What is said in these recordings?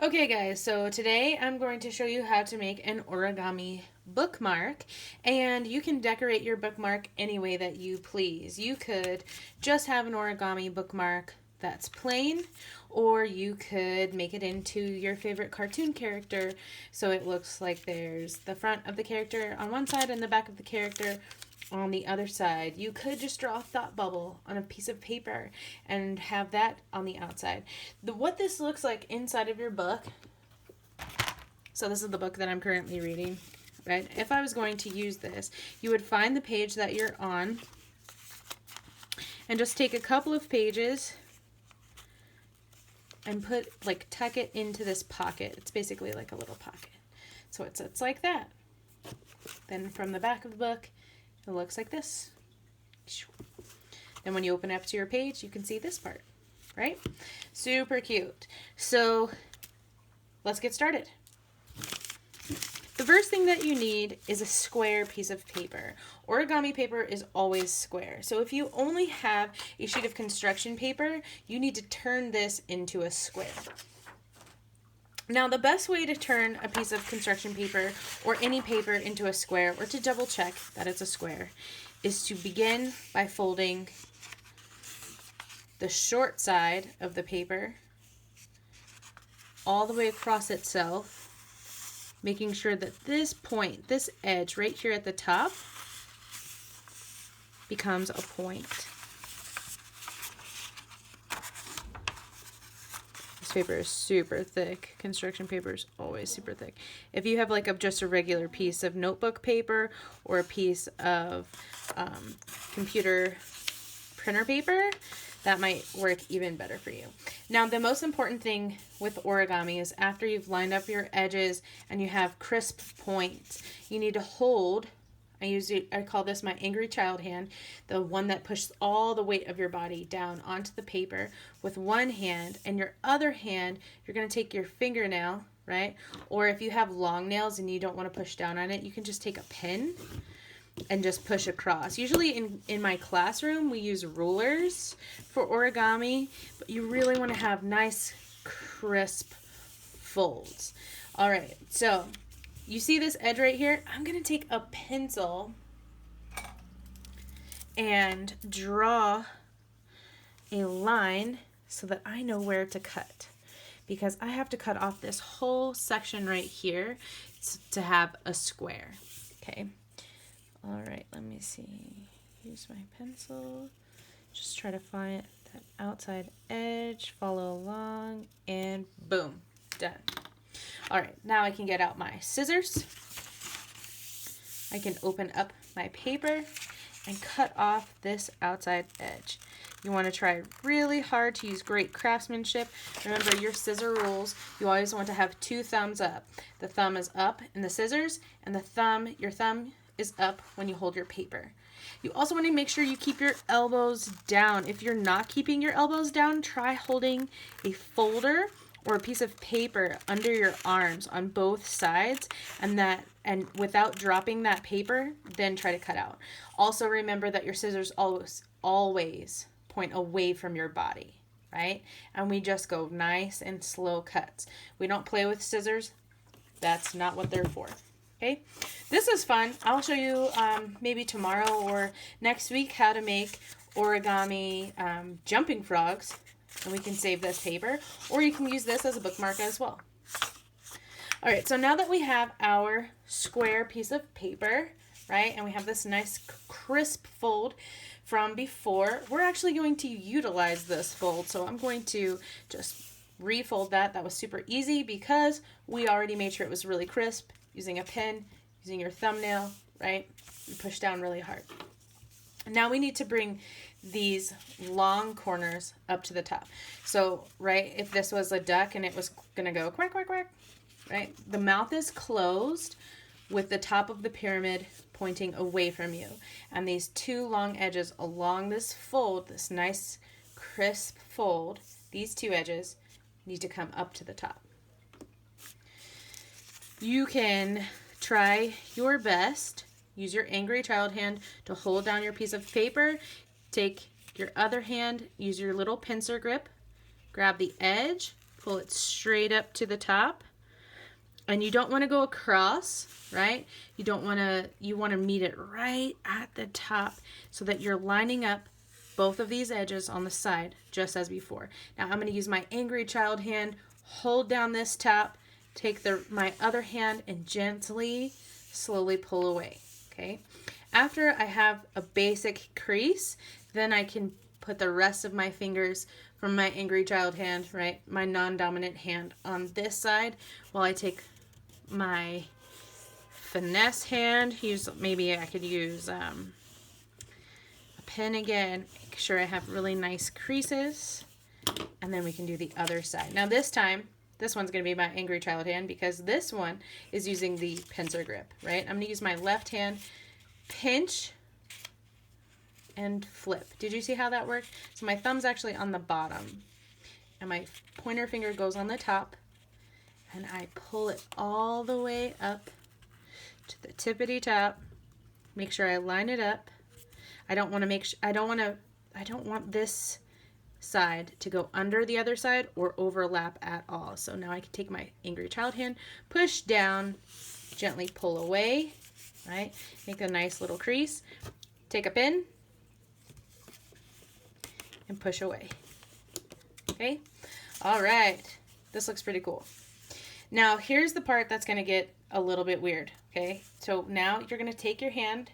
Okay guys, so today I'm going to show you how to make an origami bookmark, and you can decorate your bookmark any way that you please. You could just have an origami bookmark that's plain, or you could make it into your favorite cartoon character so it looks like there's the front of the character on one side and the back of the character on the other side. You could just draw a thought bubble on a piece of paper and have that on the outside. What this looks like inside of your book, so this is the book that I'm currently reading, right? If I was going to use this, you would find the page that you're on and just take a couple of pages and tuck it into this pocket. It's basically like a little pocket. So it sits like that. Then from the back of the book, it looks like this. Then when you open up to your page, you can see this part, right? Super cute. So let's get started. The first thing that you need is a square piece of paper. Origami paper is always square. So if you only have a sheet of construction paper, you need to turn this into a square. Now, the best way to turn a piece of construction paper or any paper into a square, or to double check that it's a square, is to begin by folding the short side of the paper all the way across itself, making sure that this point, this edge right here at the top, becomes a point. Paper is super thick. Construction paper is always super thick. If you have just a regular piece of notebook paper or a piece of computer printer paper, that might work even better for you. Now, the most important thing with origami is after you've lined up your edges and you have crisp points, you need to hold, I call this my angry child hand, the one that pushes all the weight of your body down onto the paper with one hand, and your other hand, you're going to take your fingernail, right? Or if you have long nails and you don't want to push down on it, you can just take a pin and just push across. Usually in my classroom, we use rulers for origami, but you really want to have nice, crisp folds. All right, so you see this edge right here? I'm going to take a pencil and draw a line so that I know where to cut, because I have to cut off this whole section right here to have a square. Okay. All right, let me see. Use my pencil. Just try to find that outside edge, follow along, and boom, done. All right, now I can get out my scissors. I can open up my paper and cut off this outside edge. You want to try really hard to use great craftsmanship. Remember your scissor rules. You always want to have two thumbs up. The thumb is up in the scissors, and your thumb is up when you hold your paper. You also want to make sure you keep your elbows down. If you're not keeping your elbows down, try holding a folder or a piece of paper under your arms on both sides, and without dropping that paper, then try to cut out. Also remember that your scissors always point away from your body, right? And we just go nice and slow cuts. We don't play with scissors. That's not what they're for. Okay, this is fun. I'll show you maybe tomorrow or next week how to make origami jumping frogs. And we can save this paper, or you can use this as a bookmark as well. All right, so now that we have our square piece of paper, right, and we have this nice crisp fold from before, we're actually going to utilize this fold. So I'm going to just refold that. That was super easy because we already made sure it was really crisp using a pen, using your thumbnail, right? You push down really hard. Now we need to bring these long corners up to the top. So, right, if this was a duck and it was going to go quack, quack, quack, right? The mouth is closed with the top of the pyramid pointing away from you. And these two long edges along this fold, this nice crisp fold, these two edges need to come up to the top. You can try your best. Use your angry child hand to hold down your piece of paper. Take your other hand, use your little pincer grip, grab the edge, pull it straight up to the top. And you don't want to go across, right? You want to meet it right at the top so that you're lining up both of these edges on the side, just as before. Now I'm going to use my angry child hand, hold down this top, take my other hand and gently, slowly pull away, okay? After I have a basic crease, then I can put the rest of my fingers from my angry child hand, right, my non-dominant hand on this side, while I take my finesse hand. Maybe I could use a pen again, make sure I have really nice creases, and then we can do the other side. Now this time, this one's going to be my angry child hand because this one is using the pincer grip, right? I'm going to use my left hand, pinch, and flip. Did you see how that worked? So my thumb's actually on the bottom, and my pointer finger goes on the top, and I pull it all the way up to the tippity top. Make sure I line it up. I don't want this side to go under the other side or overlap at all. So now I can take my angry child hand, push down, gently pull away, right? Make a nice little crease. Take a pin and push away. Okay? All right. This looks pretty cool. Now, here's the part that's going to get a little bit weird, okay? So now you're going to take your hand,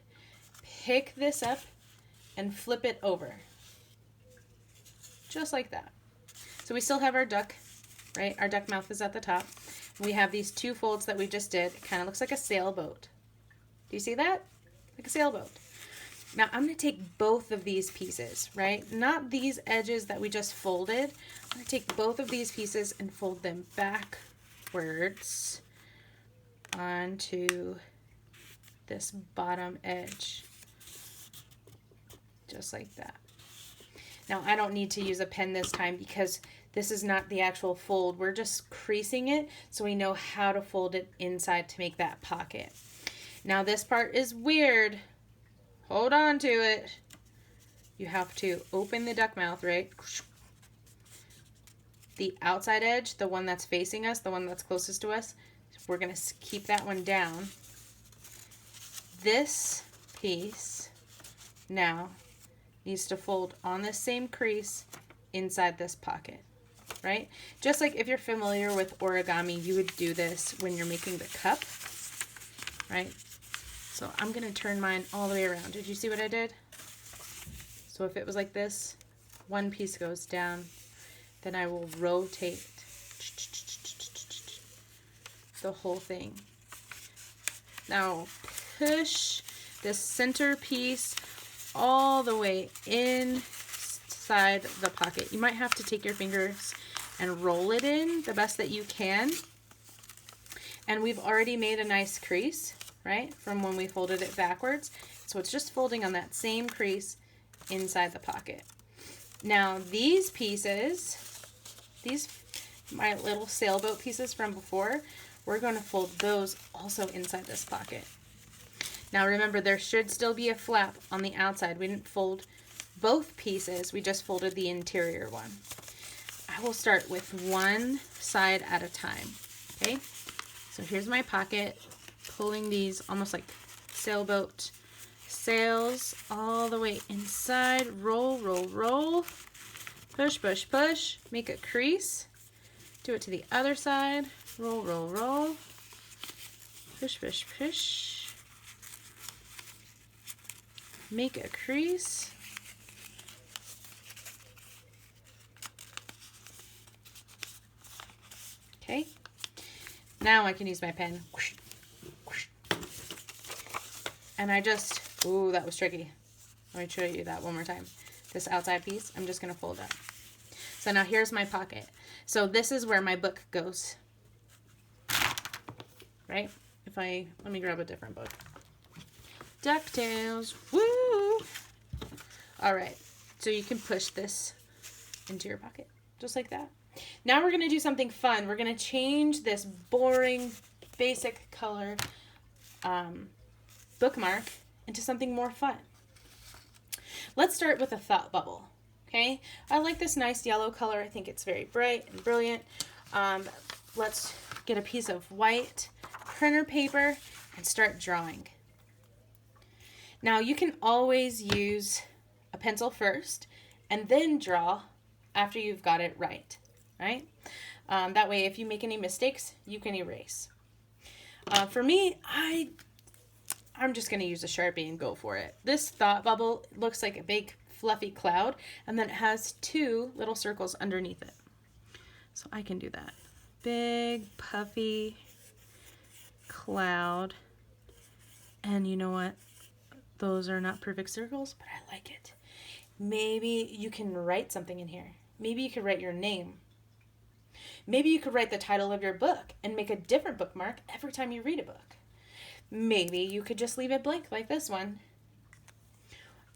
pick this up, and flip it over. Just like that. So we still have our duck, right? Our duck mouth is at the top. We have these two folds that we just did. It kind of looks like a sailboat. Do you see that? Like a sailboat. Now I'm going to take both of these pieces, right? Not these edges that we just folded. I'm going to take both of these pieces and fold them backwards onto this bottom edge. Just like that. Now I don't need to use a pen this time because this is not the actual fold. We're just creasing it so we know how to fold it inside to make that pocket. Now this part is weird. Hold on to it. You have to open the duck mouth, right? The outside edge, the one that's facing us, the one that's closest to us, we're going to keep that one down. This piece now needs to fold on the same crease inside this pocket, right? Just like if you're familiar with origami, you would do this when you're making the cup, right? So I'm going to turn mine all the way around. Did you see what I did? So if it was like this, one piece goes down, then I will rotate the whole thing. Now push this center piece all the way inside the pocket. You might have to take your fingers and roll it in the best that you can. And we've already made a nice crease, right, from when we folded it backwards. So it's just folding on that same crease inside the pocket. Now these pieces, my little sailboat pieces from before, we're going to fold those also inside this pocket. Now remember, there should still be a flap on the outside. We didn't fold both pieces, we just folded the interior one. I will start with one side at a time, okay? So here's my pocket, pulling these almost like sailboat sails all the way inside. Roll, roll, roll. Push, push, push. Make a crease. Do it to the other side. Roll, roll, roll. Push, push, push. Make a crease. Okay. Now I can use my pen. And I just, ooh, that was tricky. Let me show you that one more time. This outside piece, I'm just going to fold up. So now here's my pocket. So this is where my book goes. Right? Let me grab a different book. DuckTales. Woo! All right. So you can push this into your pocket. Just like that. Now we're going to do something fun. We're going to change this boring, basic color bookmark into something more fun. Let's start with a thought bubble. Okay? I like this nice yellow color. I think it's very bright and brilliant. Let's get a piece of white printer paper and start drawing. Now you can always use a pencil first and then draw after you've got it right? That way if you make any mistakes, you can erase. For me, I'm just going to use a Sharpie and go for it. This thought bubble looks like a big fluffy cloud, and then it has 2 little circles underneath it. So I can do that. Big puffy cloud. And you know what? Those are not perfect circles, but I like it. Maybe you can write something in here. Maybe you could write your name. Maybe you could write the title of your book and make a different bookmark every time you read a book. Maybe you could just leave it blank like this one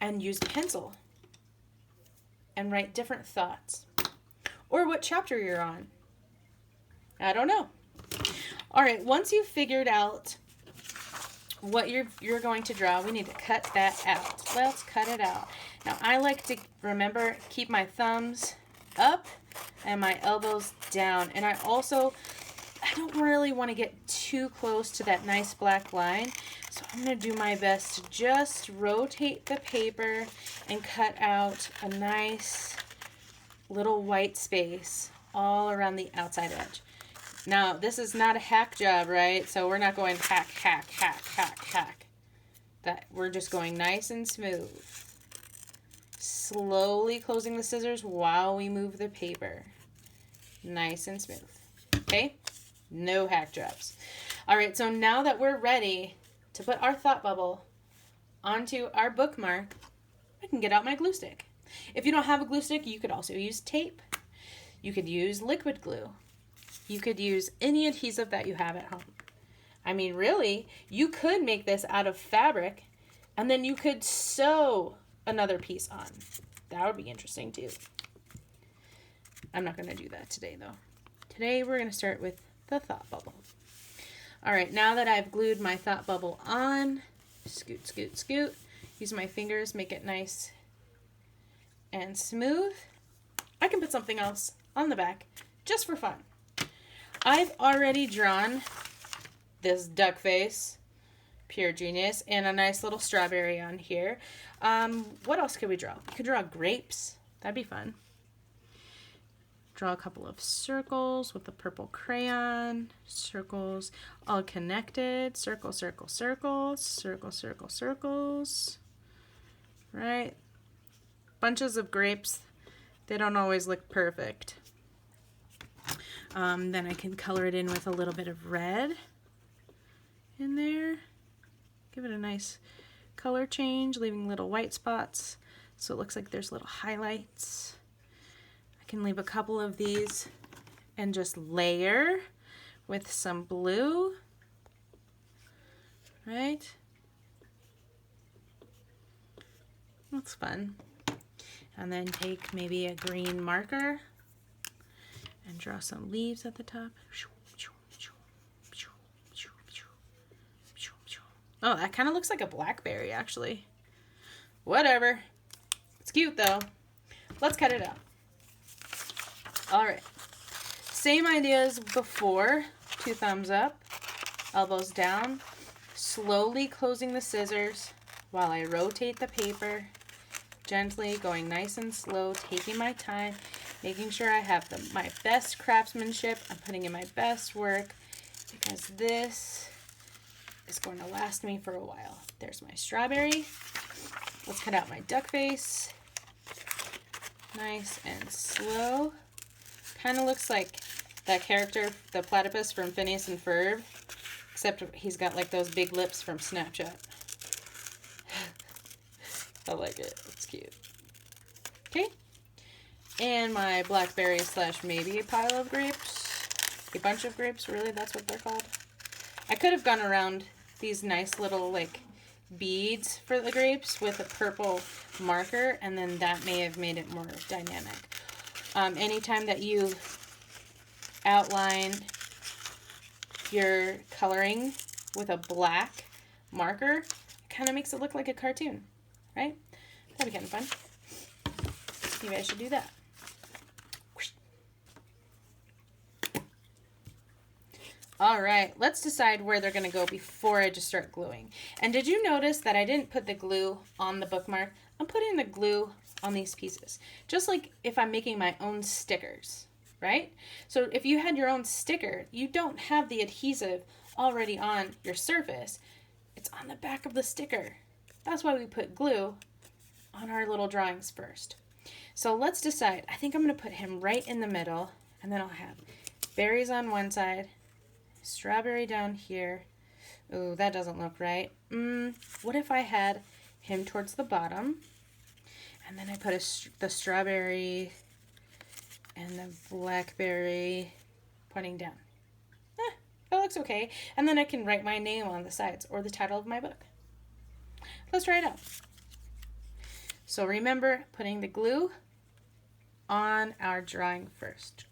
and use a pencil and write different thoughts. Or what chapter you're on. I don't know. All right, once you've figured out what you're going to draw, we need to cut that out. Let's cut it out. Now I like to remember keep my thumbs up and my elbows down, and I don't really want to get too close to that nice black line, so I'm going to do my best to just rotate the paper and cut out a nice little white space all around the outside edge. Now, this is not a hack job, right? So we're not going hack, hack, hack, hack, hack. We're just going nice and smooth. Slowly closing the scissors while we move the paper. Nice and smooth. Okay? No hack jobs. All right, so now that we're ready to put our thought bubble onto our bookmark, I can get out my glue stick. If you don't have a glue stick, you could also use tape. You could use liquid glue. You could use any adhesive that you have at home. I mean, really, you could make this out of fabric, and then you could sew another piece on. That would be interesting, too. I'm not going to do that today, though. Today, we're going to start with the thought bubble. All right, now that I've glued my thought bubble on, scoot, scoot, scoot, use my fingers, make it nice and smooth. I can put something else on the back just for fun. I've already drawn this duck face, pure genius, and a nice little strawberry on here. What else could we draw? We could draw grapes. That'd be fun. Draw a couple of circles with a purple crayon. Circles all connected. Circle, circle, circles. Circle, circle, circles. Right? Bunches of grapes. They don't always look perfect. Then I can color it in with a little bit of red in there. Give it a nice color change, leaving little white spots so it looks like there's little highlights. I can leave a couple of these and just layer with some blue, right? That's fun. And then take maybe a green marker and draw some leaves at the top. Oh, that kind of looks like a blackberry, actually. Whatever. It's cute, though. Let's cut it out. All right. Same idea as before. 2 thumbs up, elbows down, slowly closing the scissors while I rotate the paper, gently going nice and slow, taking my time, making sure I have my best craftsmanship. I'm putting in my best work because this is going to last me for a while. There's my strawberry. Let's cut out my duck face. Nice and slow. Kind of looks like that character, the platypus from Phineas and Ferb, except he's got like those big lips from Snapchat. I like it. It's cute. Okay. And my blackberry / maybe a pile of grapes. A bunch of grapes, really? That's what they're called? I could have gone around these nice little like beads for the grapes with a purple marker, and then that may have made it more dynamic. Anytime that you outline your coloring with a black marker, it kind of makes it look like a cartoon, right? That'd be kind of fun. Maybe I should do that. All right, let's decide where they're going to go before I just start gluing. And did you notice that I didn't put the glue on the bookmark? I'm putting the glue on these pieces, just like if I'm making my own stickers, right? So if you had your own sticker, you don't have the adhesive already on your surface. It's on the back of the sticker. That's why we put glue on our little drawings first. So let's decide. I think I'm going to put him right in the middle, and then I'll have berries on one side, strawberry down here. Ooh, that doesn't look right. What if I had him towards the bottom, and then I put the strawberry and the blackberry pointing down? That looks okay. And then I can write my name on the sides or the title of my book. Let's try it out. So remember, putting the glue on our drawing first.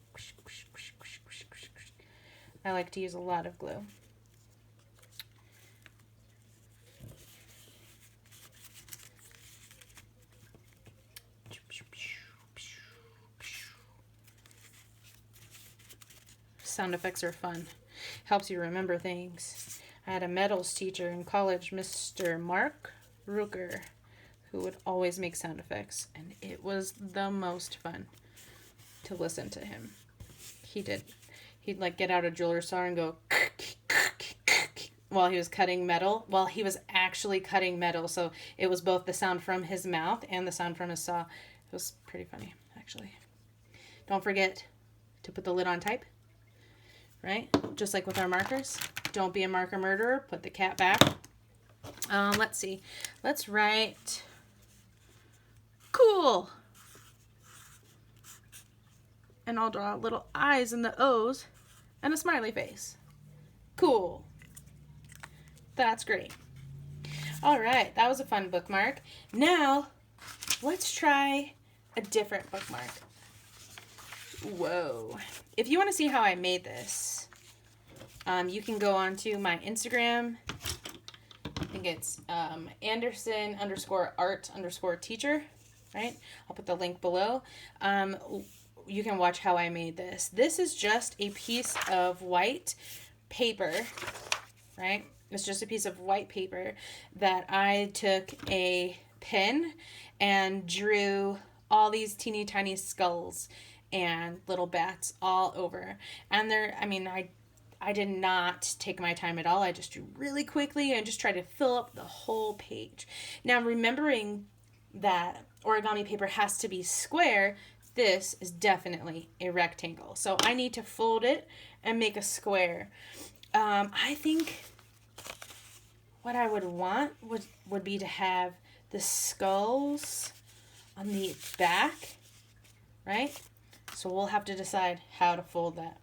I like to use a lot of glue. Sound effects are fun. Helps you remember things. I had a metals teacher in college, Mr. Mark Rucker, who would always make sound effects, and it was the most fun to listen to him. He'd like get out a jeweler's saw and go while he was cutting metal. Well, he was actually cutting metal, so it was both the sound from his mouth and the sound from his saw. It was pretty funny, actually. Don't forget to put the lid on type, right? Just like with our markers. Don't be a marker murderer. Put the cat back. Let's see. Let's write cool. And I'll draw little eyes and the O's and a smiley face. Cool. That's great. All right, that was a fun bookmark. Now, let's try a different bookmark. Whoa. If you want to see how I made this, you can go on to my Instagram. I think it's Anderson_art_teacher, right? I'll put the link below. You can watch how I made this. This is just a piece of white paper, right? It's just a piece of white paper that I took a pen and drew all these teeny tiny skulls and little bats all over. And I did not take my time at all. I just drew really quickly and just tried to fill up the whole page. Now, remembering that origami paper has to be square, this is definitely a rectangle. So I need to fold it and make a square. I think what I would want would be to have the skulls on the back, right? So we'll have to decide how to fold that.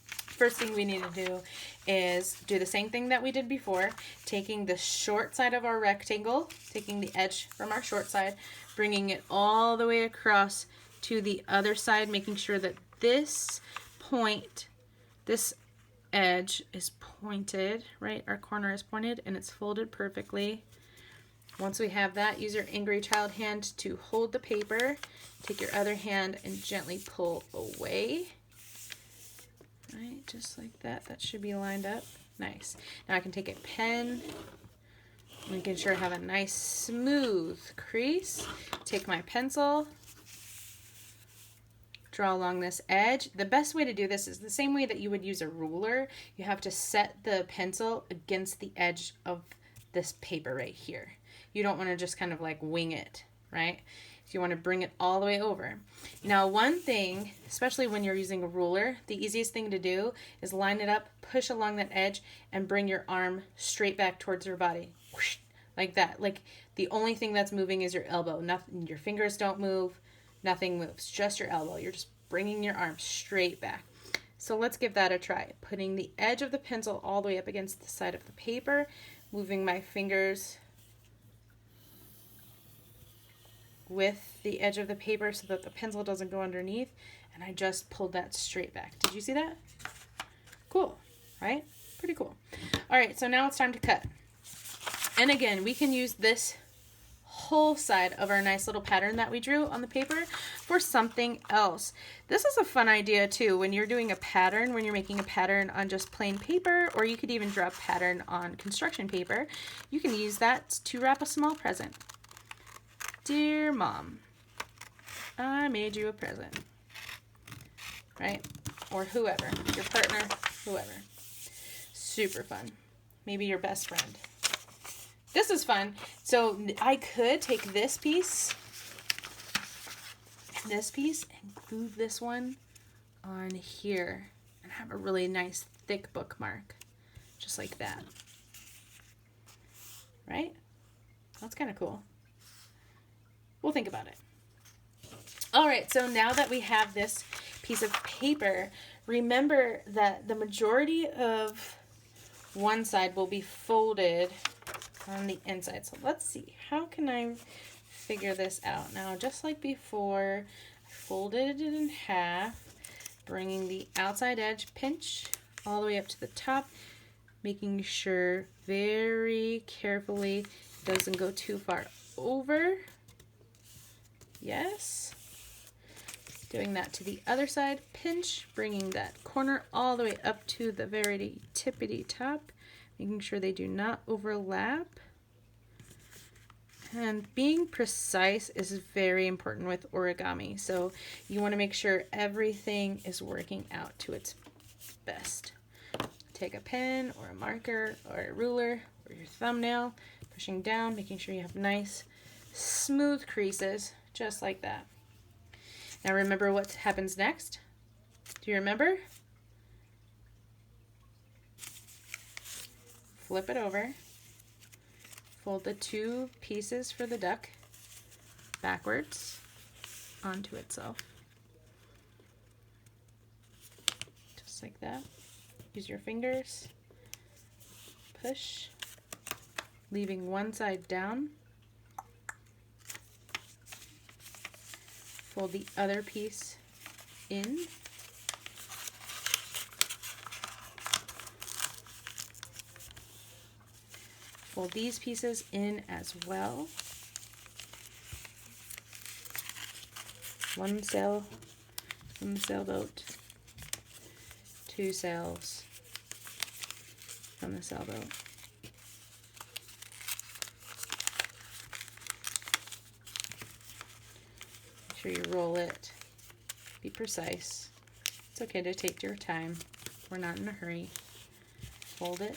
First thing we need to do is do the same thing that we did before, taking the short side of our rectangle, taking the edge from our short side, bringing it all the way across to the other side, making sure that this edge is pointed, right? Our corner is pointed and it's folded perfectly. Once we have that, use your angry child hand to hold the paper. Take your other hand and gently pull away. Right, just like that. That should be lined up. Nice. Now I can take a pen, making sure I have a nice smooth crease. Take my pencil, draw along this edge. The best way to do this is the same way that you would use a ruler. You have to set the pencil against the edge of this paper right here. You don't want to just kind of like wing it, right? So you want to bring it all the way over. Now, one thing, especially when you're using a ruler, the easiest thing to do is line it up, push along that edge, and bring your arm straight back towards your body. Whoosh, like that. Like the only thing that's moving is your elbow. Nothing, your fingers don't move. Nothing moves. Just your elbow. You're just bringing your arm straight back. So let's give that a try. Putting the edge of the pencil all the way up against the side of the paper, moving my fingers with the edge of the paper so that the pencil doesn't go underneath, and I just pulled that straight back. Did you see that? Cool, right? Pretty cool. All right, so now it's time to cut. And again, we can use this whole side of our nice little pattern that we drew on the paper for something else. This is a fun idea too when you're doing a pattern, when you're making a pattern on just plain paper, or you could even draw a pattern on construction paper. You can use that to wrap a small present. Dear Mom, I made you a present, right? Or whoever, your partner, whoever. Super fun. Maybe your best friend. This is fun. So I could take this piece and glue this one on here and have a really nice thick bookmark, just like that. Right? That's kind of cool. We'll think about it. All right, so now that we have this piece of paper, remember that the majority of one side will be folded on the inside. So let's see, how can I figure this out? Now, just like before, I folded it in half, bringing the outside edge pinch all the way up to the top, making sure very carefully it doesn't go too far over. Yes. Doing that to the other side, pinch, bringing that corner all the way up to the very tippity top, making sure they do not overlap. And being precise is very important with origami, so you want to make sure everything is working out to its best. Take a pen or a marker or a ruler or your thumbnail, pushing down, making sure you have nice, smooth creases, just like that. Now remember what happens next? Do you remember? Flip it over. Fold the two pieces for the duck backwards onto itself. Just like that. Use your fingers. Push. Leaving one side down. Fold the other piece in. Fold these pieces in as well. One sail from the sailboat, two sails from the sailboat. Make sure you roll it. Be precise. It's okay to take your time. We're not in a hurry. Fold it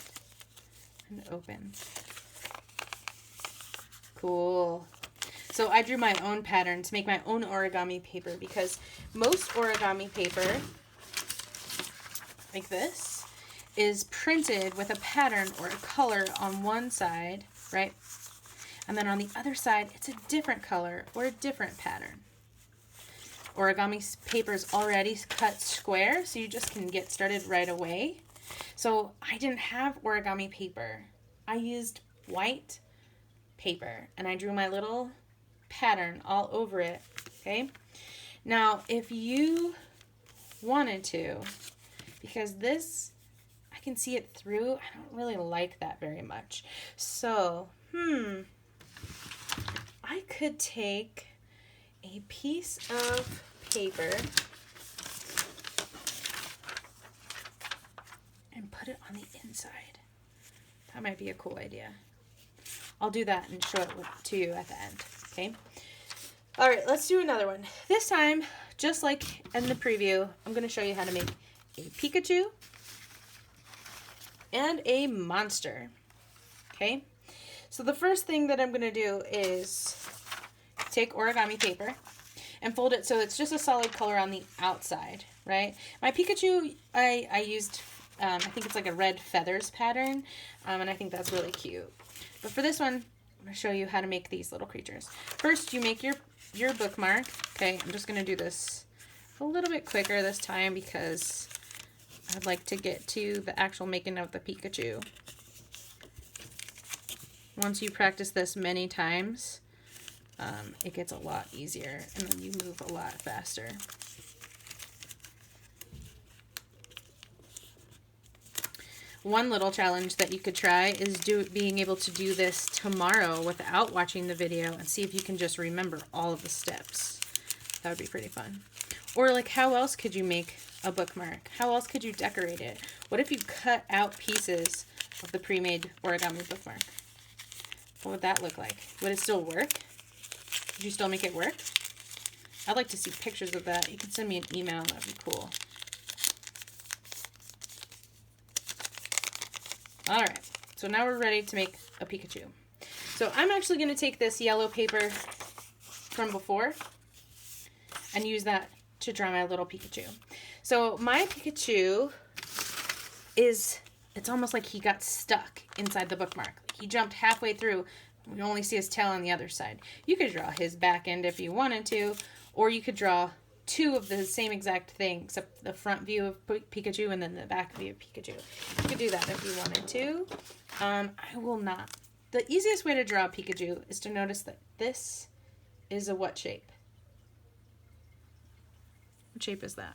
and open. Cool. So I drew my own pattern to make my own origami paper because most origami paper, like this, is printed with a pattern or a color on one side, right? And then on the other side, it's a different color or a different pattern. Origami paper is already cut square, so you just can get started right away. So I didn't have origami paper. I used white paper and I drew my little pattern all over it. Okay, now if you wanted to, because this I can see it through, I don't really like that very much, so I could take a piece of paper and put it on the inside. That might be a cool idea. I'll do that and show it to you at the end, okay? All right, let's do another one. This time, just like in the preview, I'm going to show you how to make a Pikachu and a monster, okay? So the first thing that I'm going to do is take origami paper and fold it so it's just a solid color on the outside, right? My Pikachu, I used, I think it's like a red feathers pattern, and I think that's really cute. But for this one, I'm going to show you how to make these little creatures. First, you make your bookmark. Okay, I'm just going to do this a little bit quicker this time because I'd like to get to the actual making of the Pikachu. Once you practice this many times, it gets a lot easier and then you move a lot faster. One little challenge that you could try is being able to do this tomorrow without watching the video and see if you can just remember all of the steps. That would be pretty fun. Or like, how else could you make a bookmark? How else could you decorate it? What if you cut out pieces of the pre-made origami bookmark? What would that look like? Would it still work? Could you still make it work? I'd like to see pictures of that. You can send me an email. That'd be cool. All right, so now we're ready to make a Pikachu. So I'm actually going to take this yellow paper from before and use that to draw my little Pikachu. So my Pikachu it's almost like he got stuck inside the bookmark. He jumped halfway through. We only see his tail on the other side. You could draw his back end if you wanted to, or you could draw two of the same exact thing, except the front view of Pikachu and then the back view of Pikachu. You could do that if you wanted to. I will not. The easiest way to draw a Pikachu is to notice that this is a what shape? What shape is that?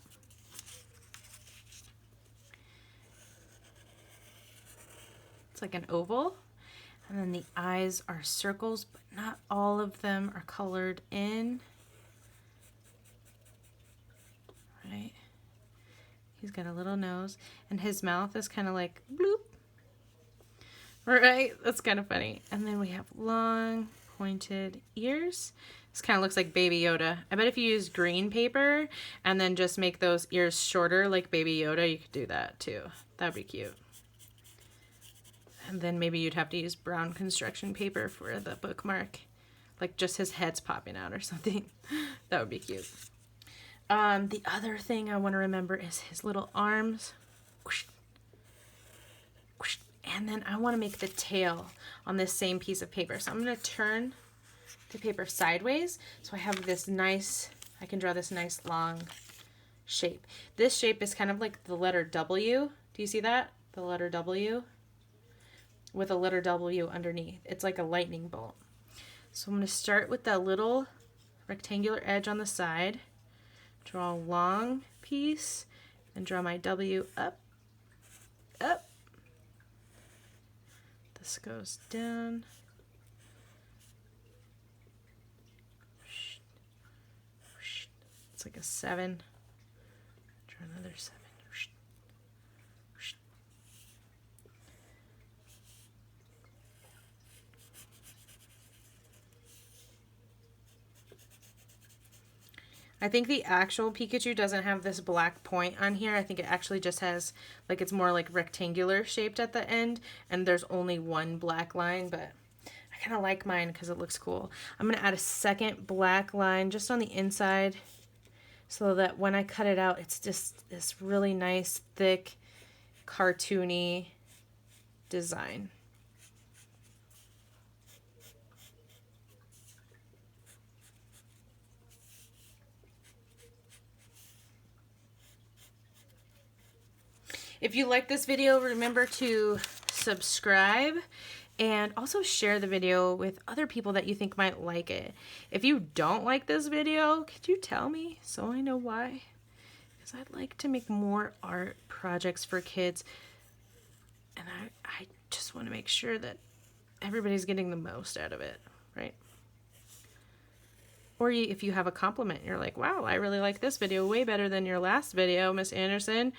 It's like an oval. And then the eyes are circles, but not all of them are colored in. Right? He's got a little nose, and his mouth is kind of like bloop. Right? That's kind of funny. And then we have long, pointed ears. This kind of looks like Baby Yoda. I bet if you use green paper and then just make those ears shorter like Baby Yoda, you could do that too. That'd be cute. And then maybe you'd have to use brown construction paper for the bookmark. Like just his head's popping out or something. That would be cute. The other thing I want to remember is his little arms. Whoosh, whoosh. And then I want to make the tail on this same piece of paper. So I'm going to turn the paper sideways. So I have this nice, I can draw this nice long shape. This shape is kind of like the letter W. Do you see that? The letter W with a letter W underneath. It's like a lightning bolt. So I'm going to start with that little rectangular edge on the side. Draw a long piece and draw my W up, up. This goes down. It's like a 7. Draw another 7. I think the actual Pikachu doesn't have this black point on here. I think it actually just has, like, it's more like rectangular shaped at the end, and there's only one black line, but I kind of like mine because it looks cool. I'm going to add a second black line just on the inside so that when I cut it out, it's just this really nice, thick, cartoony design. If you like this video, remember to subscribe and also share the video with other people that you think might like it. If you don't like this video, could you tell me so I know why? Because I'd like to make more art projects for kids, and I just want to make sure that everybody's getting the most out of it, right? Or if you have a compliment, you're like, wow, I really like this video way better than your last video, Miss Anderson.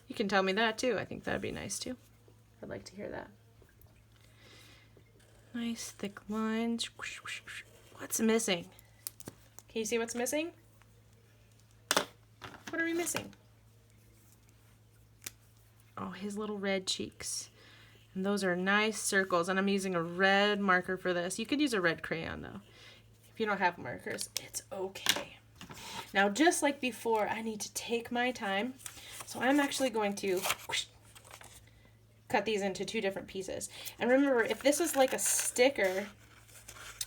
You can tell me that too. I think that'd be nice too. I'd like to hear that. Nice thick lines. What's missing? Can you see what's missing? What are we missing? Oh, his little red cheeks. And those are nice circles. And I'm using a red marker for this. You could use a red crayon though. If you don't have markers, it's okay. Now, just like before, I need to take my time. So I'm actually going to cut these into 2 different pieces. And remember, if this was like a sticker,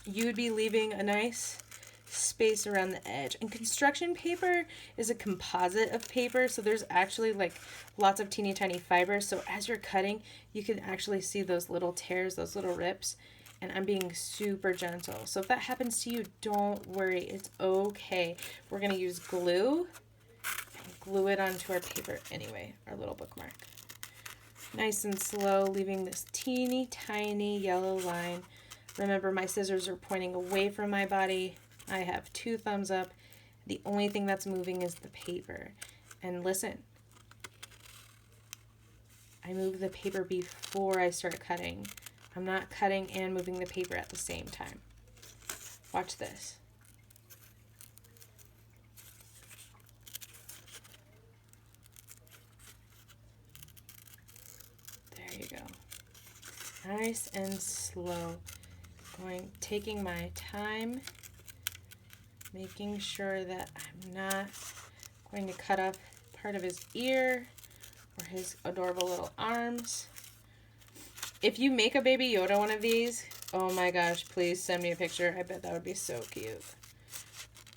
you would be leaving a nice space around the edge. And construction paper is a composite of paper, so there's actually like lots of teeny tiny fibers. So as you're cutting, you can actually see those little tears, those little rips. And I'm being super gentle. So if that happens to you, don't worry. It's okay. We're going to use glue and glue it onto our paper anyway, our little bookmark. Nice and slow, leaving this teeny tiny yellow line. Remember, my scissors are pointing away from my body. I have 2 thumbs up. The only thing that's moving is the paper. And listen, I move the paper before I start cutting. I'm not cutting and moving the paper at the same time. Watch this. There you go. Nice and slow. Taking my time, making sure that I'm not going to cut off part of his ear or his adorable little arms. If you make a Baby Yoda one of these, oh my gosh, please send me a picture. I bet that would be so cute.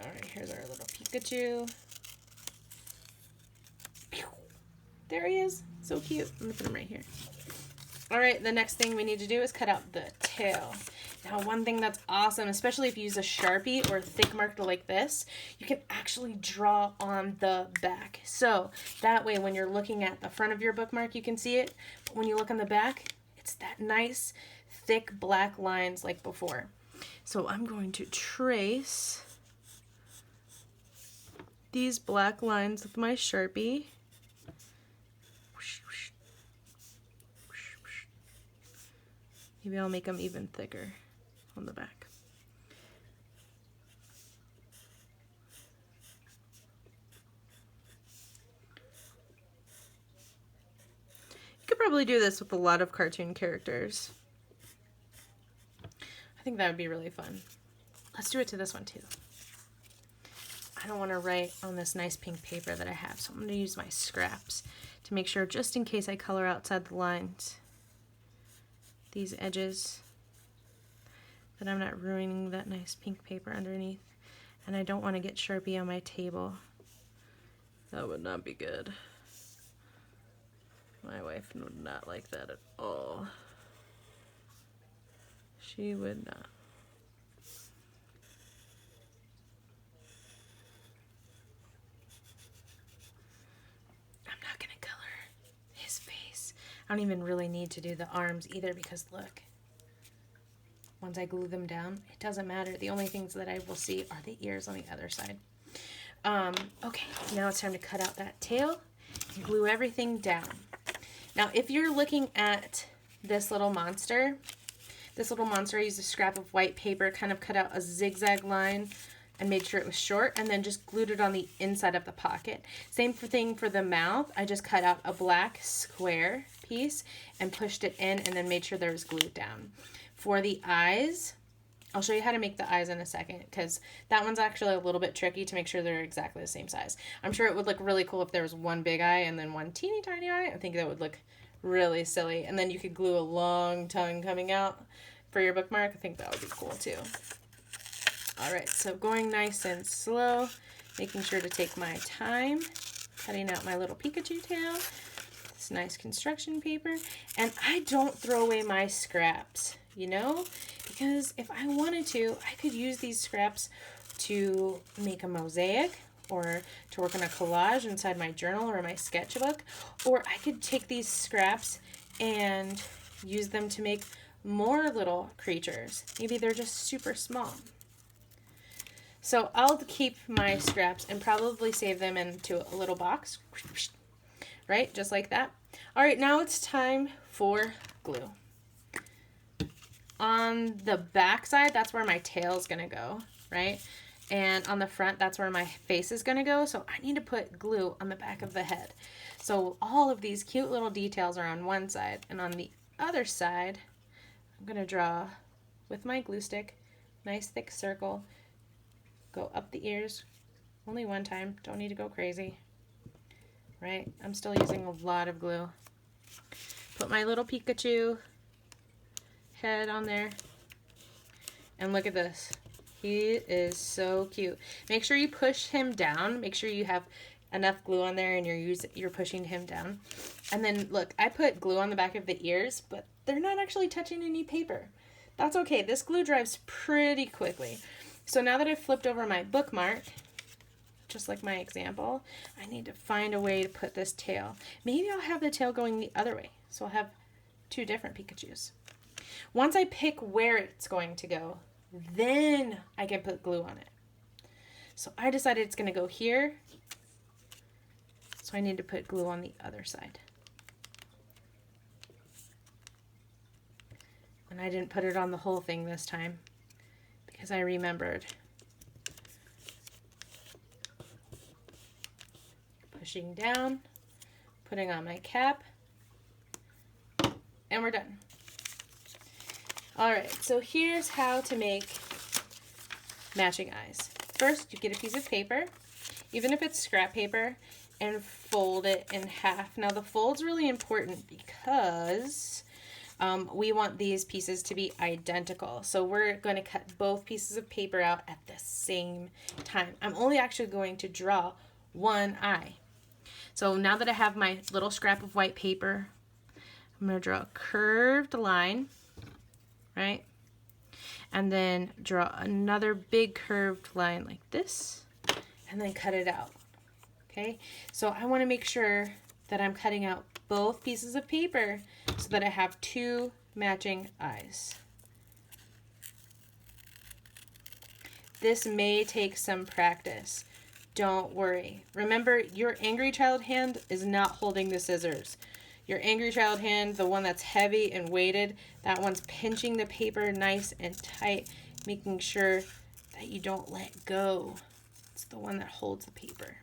All right, here's our little Pikachu. There he is. So cute. I'm going to put him right here. All right, the next thing we need to do is cut out the tail. Now, one thing that's awesome, especially if you use a Sharpie or a thick marker like this, you can actually draw on the back. So that way, when you're looking at the front of your bookmark, you can see it. But when you look on the back, it's that nice, thick black lines like before. So I'm going to trace these black lines with my Sharpie. Maybe I'll make them even thicker on the back. You could probably do this with a lot of cartoon characters. I think that would be really fun. Let's do it to this one too. I don't want to write on this nice pink paper that I have, so I'm going to use my scraps to make sure, just in case I color outside the lines, these edges, that I'm not ruining that nice pink paper underneath. And I don't want to get Sharpie on my table. That would not be good. My wife would not like that at all. She would not. I'm not going to color his face. I don't even really need to do the arms either, because look, once I glue them down, it doesn't matter. The only things that I will see are the ears on the other side. Okay, now it's time to cut out that tail and glue everything down. Now, if you're looking at this little monster, I used a scrap of white paper, kind of cut out a zigzag line and made sure it was short, and then just glued it on the inside of the pocket. Same thing for the mouth. I just cut out a black square piece and pushed it in, and then made sure there was glued down. For the eyes, I'll show you how to make the eyes in a second, because that one's actually a little bit tricky to make sure they're exactly the same size. I'm sure it would look really cool if there was one big eye and then one teeny tiny eye. I think that would look really silly. And then you could glue a long tongue coming out for your bookmark. I think that would be cool too. All right, so going nice and slow, making sure to take my time, cutting out my little Pikachu tail, this nice construction paper, and I don't throw away my scraps, you know, because if I wanted to, I could use these scraps to make a mosaic or to work on a collage inside my journal or my sketchbook, or I could take these scraps and use them to make more little creatures. Maybe they're just super small. So I'll keep my scraps and probably save them into a little box, right? Just like that. All right, now it's time for glue. On the back side, that's where my tail is gonna go, right? And on the front, that's where my face is gonna go. So I need to put glue on the back of the head. So all of these cute little details are on one side, and on the other side, I'm gonna draw with my glue stick, nice thick circle. Go up the ears, only one time, don't need to go crazy, right? I'm still using a lot of glue. Put my little Pikachu head on there, and look at this. He is so cute. Make sure you push him down. Make sure you have enough glue on there and you're pushing him down. And then look, I put glue on the back of the ears, but they're not actually touching any paper. That's okay. This glue dries pretty quickly. So now that I've flipped over my bookmark, just like my example, I need to find a way to put this tail. Maybe I'll have the tail going the other way, so I'll have two different Pikachus. Once I pick where it's going to go, then I can put glue on it. So I decided it's going to go here, so I need to put glue on the other side. And I didn't put it on the whole thing this time because I remembered. Pushing down, putting on my cap, and we're done. Alright, so here's how to make matching eyes. First, you get a piece of paper, even if it's scrap paper, and fold it in half. Now the fold's really important because we want these pieces to be identical. So we're going to cut both pieces of paper out at the same time. I'm only actually going to draw one eye. So now that I have my little scrap of white paper, I'm going to draw a curved line, right? And then draw another big curved line like this, and then cut it out. Okay, so I want to make sure that I'm cutting out both pieces of paper so that I have two matching eyes. This may take some practice. Don't worry. Remember, your angry child hand is not holding the scissors. Your angry child hand, the one that's heavy and weighted, that one's pinching the paper nice and tight, making sure that you don't let go. It's the one that holds the paper.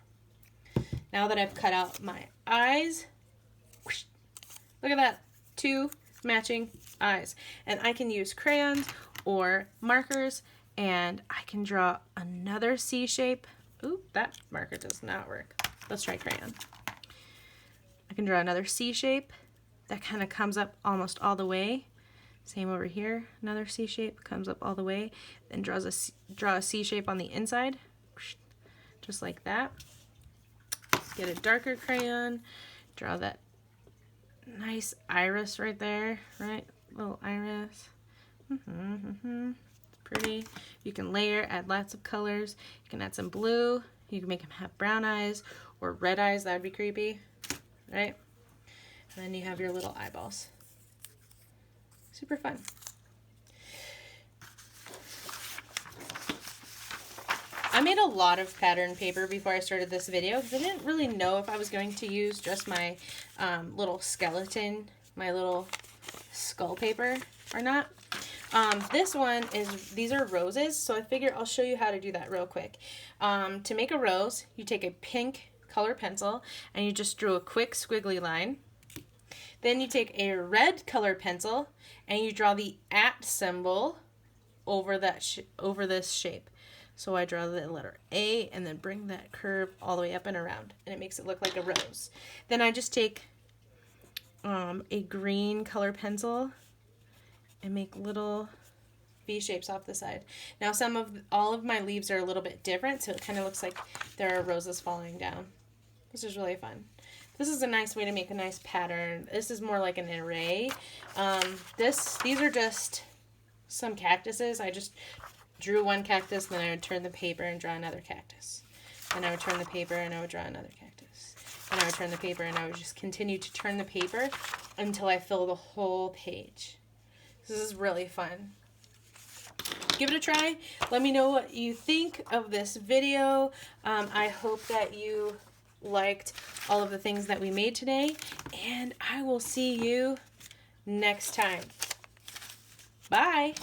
Now that I've cut out my eyes, whoosh, look at that, two matching eyes. And I can use crayons or markers, and I can draw another C shape. Ooh, that marker does not work. Let's try crayon. I can draw another C shape that kind of comes up almost all the way. Same over here, another C shape comes up all the way, then draw a C shape on the inside, just like that. Get a darker crayon, draw that nice iris right there, right? Little iris. Pretty. You can layer, add lots of colors. You can add some blue. You can make them have brown eyes or red eyes. That would be creepy, right? And then you have your little eyeballs. Super fun. I made a lot of pattern paper before I started this video because I didn't really know if I was going to use just my little skeleton, my little skull paper or not. This one these are roses, so I figure I'll show you how to do that real quick. To make a rose, you take a pink color pencil and you just draw a quick squiggly line. Then you take a red color pencil and you draw the @ symbol over this shape. So I draw the letter A and then bring that curve all the way up and around, and it makes it look like a rose. Then I just take a green color pencil and make little V shapes off the side. Now all of my leaves are a little bit different, so it kind of looks like there are roses falling down. This is really fun. This is a nice way to make a nice pattern. This is more like an array. These are just some cactuses. I just drew one cactus, then I would turn the paper and draw another cactus. Then I would turn the paper and I would draw another cactus. Then I would turn the paper and I would just continue to turn the paper until I fill the whole page. This is really fun. Give it a try. Let me know what you think of this video. I hope that you liked all of the things that we made today, and I will see you next time. Bye.